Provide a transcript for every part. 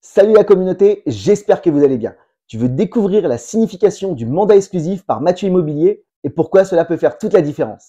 Salut la communauté, j'espère que vous allez bien. Tu veux découvrir la signification du mandat exclusif par Mathieu Immobilier et pourquoi cela peut faire toute la différence.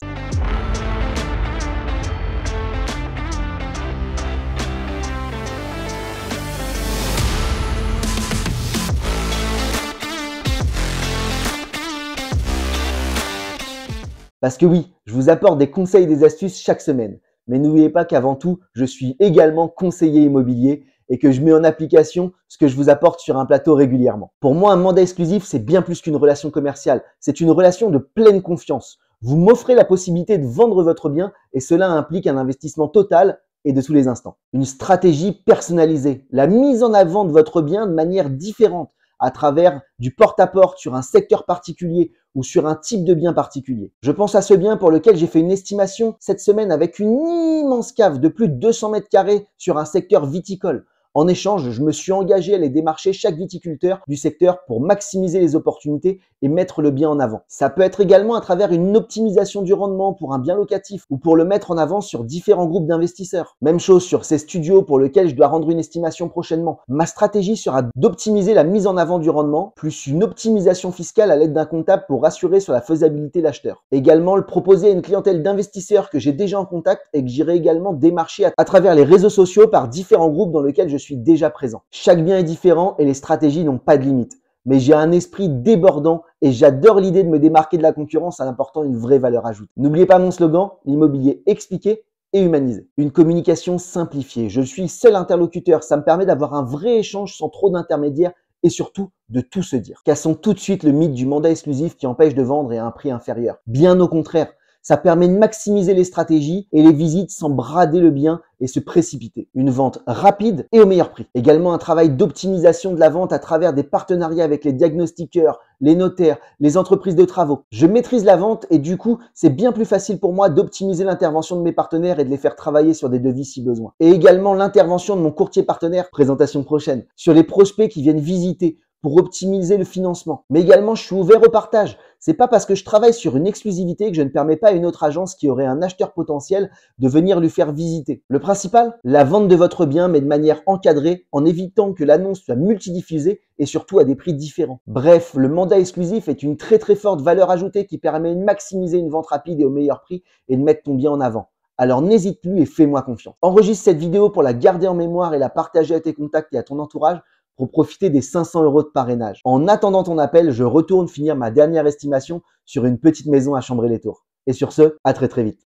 Parce que oui, je vous apporte des conseils et des astuces chaque semaine. Mais n'oubliez pas qu'avant tout, je suis également conseiller immobilier et que je mets en application ce que je vous apporte sur un plateau régulièrement. Pour moi, un mandat exclusif, c'est bien plus qu'une relation commerciale. C'est une relation de pleine confiance. Vous m'offrez la possibilité de vendre votre bien et cela implique un investissement total et de tous les instants. Une stratégie personnalisée, la mise en avant de votre bien de manière différente à travers du porte-à-porte sur un secteur particulier ou sur un type de bien particulier. Je pense à ce bien pour lequel j'ai fait une estimation cette semaine avec une immense cave de plus de 200 mètres carrés sur un secteur viticole. En échange, je me suis engagé à aller démarcher chaque viticulteur du secteur pour maximiser les opportunités et mettre le bien en avant. Ça peut être également à travers une optimisation du rendement pour un bien locatif ou pour le mettre en avant sur différents groupes d'investisseurs. Même chose sur ces studios pour lesquels je dois rendre une estimation prochainement. Ma stratégie sera d'optimiser la mise en avant du rendement plus une optimisation fiscale à l'aide d'un comptable pour rassurer sur la faisabilité de l'acheteur. Également, le proposer à une clientèle d'investisseurs que j'ai déjà en contact et que j'irai également démarcher à travers les réseaux sociaux par différents groupes dans lesquels je suis déjà présent. Chaque bien est différent et les stratégies n'ont pas de limite. Mais j'ai un esprit débordant et j'adore l'idée de me démarquer de la concurrence en apportant une vraie valeur ajoutée. N'oubliez pas mon slogan, l'immobilier expliqué et humanisé. Une communication simplifiée. Je suis seul interlocuteur, ça me permet d'avoir un vrai échange sans trop d'intermédiaires et surtout de tout se dire. Cassons tout de suite le mythe du mandat exclusif qui empêche de vendre et à un prix inférieur. Bien au contraire. Ça permet de maximiser les stratégies et les visites sans brader le bien et se précipiter. Une vente rapide et au meilleur prix. Également un travail d'optimisation de la vente à travers des partenariats avec les diagnostiqueurs, les notaires, les entreprises de travaux. Je maîtrise la vente et du coup, c'est bien plus facile pour moi d'optimiser l'intervention de mes partenaires et de les faire travailler sur des devis si besoin. Et également l'intervention de mon courtier partenaire, présentation prochaine, sur les prospects qui viennent visiter pour optimiser le financement. Mais également, je suis ouvert au partage. C'est pas parce que je travaille sur une exclusivité que je ne permets pas à une autre agence qui aurait un acheteur potentiel de venir lui faire visiter. Le principal, la vente de votre bien, mais de manière encadrée, en évitant que l'annonce soit multidiffusée et surtout à des prix différents. Bref, le mandat exclusif est une très forte valeur ajoutée qui permet de maximiser une vente rapide et au meilleur prix et de mettre ton bien en avant. Alors n'hésite plus et fais-moi confiance. Enregistre cette vidéo pour la garder en mémoire et la partager à tes contacts et à ton entourage pour profiter des 500 € de parrainage. En attendant ton appel, je retourne finir ma dernière estimation sur une petite maison à Chambray-les-Tours. Et sur ce, à très vite.